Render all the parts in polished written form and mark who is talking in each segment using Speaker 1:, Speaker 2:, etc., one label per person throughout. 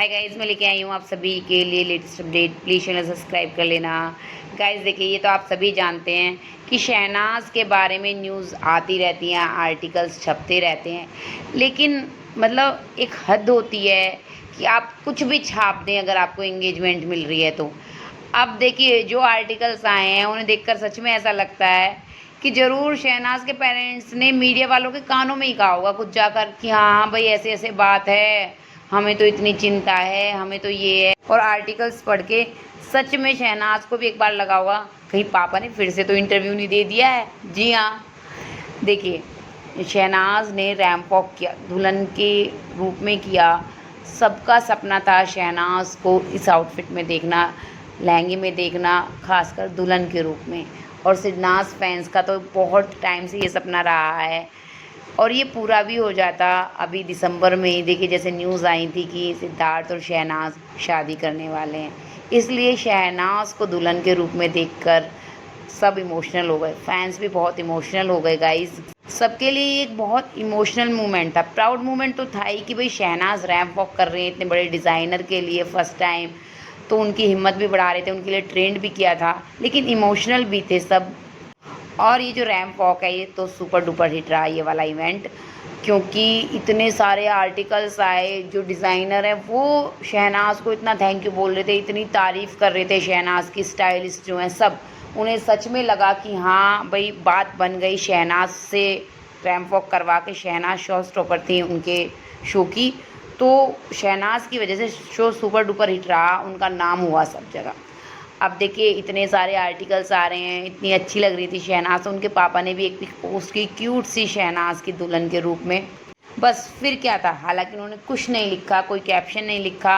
Speaker 1: Hi guys, मैं लेके आई हूँ आप सभी के लिए latest update. Please channel subscribe कर लेना। गाइस देखिए, ये तो आप सभी जानते हैं कि शहनाज के बारे में न्यूज़ आती रहती हैं, आर्टिकल्स छपते रहते हैं, लेकिन मतलब एक हद होती है कि आप कुछ भी छाप दें अगर आपको एंगेजमेंट मिल रही है तो। अब देखिए, जो आर्टिकल्स आए हैं उन्हें देखकर सच में ऐसा लगता है कि ज़रूर शहनाज के पेरेंट्स ने मीडिया वालों के कानों में ही कहा होगा कुछ जाकर कि हाँ भाई ऐसे ऐसे बात है, हमें तो इतनी चिंता है, हमें तो ये है। और आर्टिकल्स पढ़ के सच में शहनाज को भी एक बार लगा होगा कहीं पापा ने फिर से तो इंटरव्यू नहीं दे दिया है। जी हाँ, देखिए शहनाज ने रैंप वॉक किया, दुल्हन के रूप में किया। सबका सपना था शहनाज को इस आउटफिट में देखना, लहंगे में देखना, खासकर दुल्हन के रूप में। और शहनाज फैंस का तो बहुत टाइम से ये सपना रहा है और ये पूरा भी हो जाता। अभी दिसंबर में ही देखिए जैसे न्यूज़ आई थी कि सिद्धार्थ और शहनाज शादी करने वाले हैं, इसलिए शहनाज को दुल्हन के रूप में देखकर सब इमोशनल हो गए। फैंस भी बहुत इमोशनल हो गए गाइस। सबके लिए एक बहुत इमोशनल मोमेंट था, प्राउड मोमेंट तो था ही कि भाई शहनाज रैंप वॉक कर रहे हैं इतने बड़े डिज़ाइनर के लिए फर्स्ट टाइम, तो उनकी हिम्मत भी बढ़ा रहे थे, उनके लिए ट्रेंड भी किया था, लेकिन इमोशनल भी थे सब। और ये जो रैंप वॉक है ये तो सुपर डुपर हिट रहा ये वाला इवेंट, क्योंकि इतने सारे आर्टिकल्स आए। जो डिज़ाइनर हैं वो शहनाज को इतना थैंक यू बोल रहे थे, इतनी तारीफ़ कर रहे थे शहनाज की, स्टाइलिस्ट जो हैं सब। उन्हें सच में लगा कि हाँ भाई बात बन गई, शहनाज से रैंप वॉक करवा के शहनाज शो स्टॉपर थी उनके शो की, तो शहनाज की वजह से शो सुपर डुपर हिट रहा, उनका नाम हुआ सब जगह। अब देखिए इतने सारे आर्टिकल्स आ रहे हैं, इतनी अच्छी लग रही थी शहनाज, उनके पापा ने भी एक पिक पोस्ट की क्यूट सी शहनाज की दुल्हन के रूप में। बस फिर क्या था, हालांकि उन्होंने कुछ नहीं लिखा, कोई कैप्शन नहीं लिखा,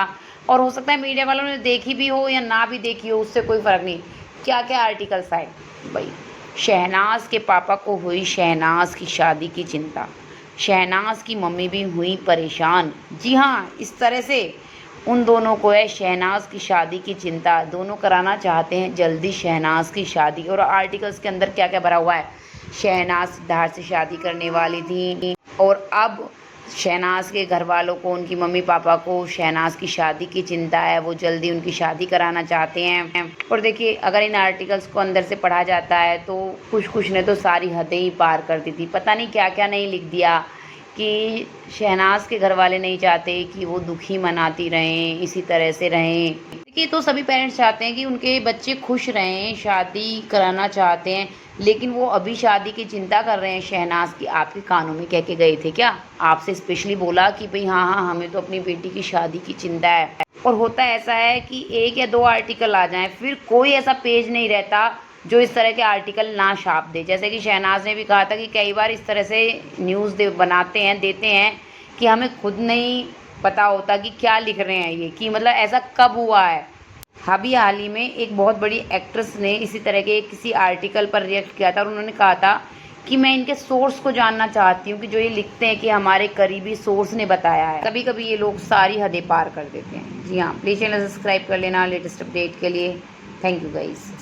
Speaker 1: और हो सकता है मीडिया वालों ने देखी भी हो या ना भी देखी हो, उससे कोई फ़र्क नहीं। क्या क्या आर्टिकल्स आए भाई, शहनाज के पापा को हुई शहनाज की शादी की चिंता, शहनाज की मम्मी भी हुई परेशान। जी हाँ, इस तरह से उन दोनों को है शहनाज की शादी की चिंता, दोनों कराना चाहते हैं जल्दी शहनाज की शादी। और आर्टिकल्स के अंदर क्या क्या भरा हुआ है, शहनाज सिद्धार्थ से शादी करने वाली थी और अब शहनाज के घर वालों को, उनकी मम्मी पापा को शहनाज की शादी की चिंता है, वो जल्दी उनकी शादी कराना चाहते हैं। और देखिए अगर इन आर्टिकल्स को अंदर से पढ़ा जाता है तो कुछ कुछ ने तो सारी हदें ही पार कर दी थी, पता नहीं क्या क्या नहीं लिख दिया कि शहनाज के घर वाले नहीं चाहते कि वो दुखी मनाती रहें, इसी तरह से रहें। देखिए तो सभी पेरेंट्स चाहते हैं कि उनके बच्चे खुश रहें, शादी कराना चाहते हैं, लेकिन वो अभी शादी की चिंता कर रहे हैं शहनाज की। आपके कानों में कह के गए थे क्या, आपसे स्पेशली बोला कि भाई हाँ हाँ हमें तो अपनी बेटी की शादी की चिंता है। और होता ऐसा है कि एक या दो आर्टिकल आ जाएं, फिर कोई ऐसा पेज नहीं रहता जो इस तरह के आर्टिकल ना छाप दे। जैसे कि शहनाज ने भी कहा था कि कई बार इस तरह से न्यूज़ बनाते हैं, देते हैं कि हमें खुद नहीं पता होता कि क्या लिख रहे हैं ये, कि मतलब ऐसा कब हुआ है। अभी हाल ही में एक बहुत बड़ी एक्ट्रेस ने इसी तरह के किसी आर्टिकल पर रिएक्ट किया था और उन्होंने कहा था कि मैं इनके सोर्स को जानना चाहती हूँ कि जो ये लिखते हैं कि हमारे करीबी सोर्स ने बताया है। कभी कभी ये लोग सारी हदें पार कर देते हैं। जी हाँ, प्लीज़ चैनल सब्सक्राइब कर लेना लेटेस्ट अपडेट के लिए। Thank you guys.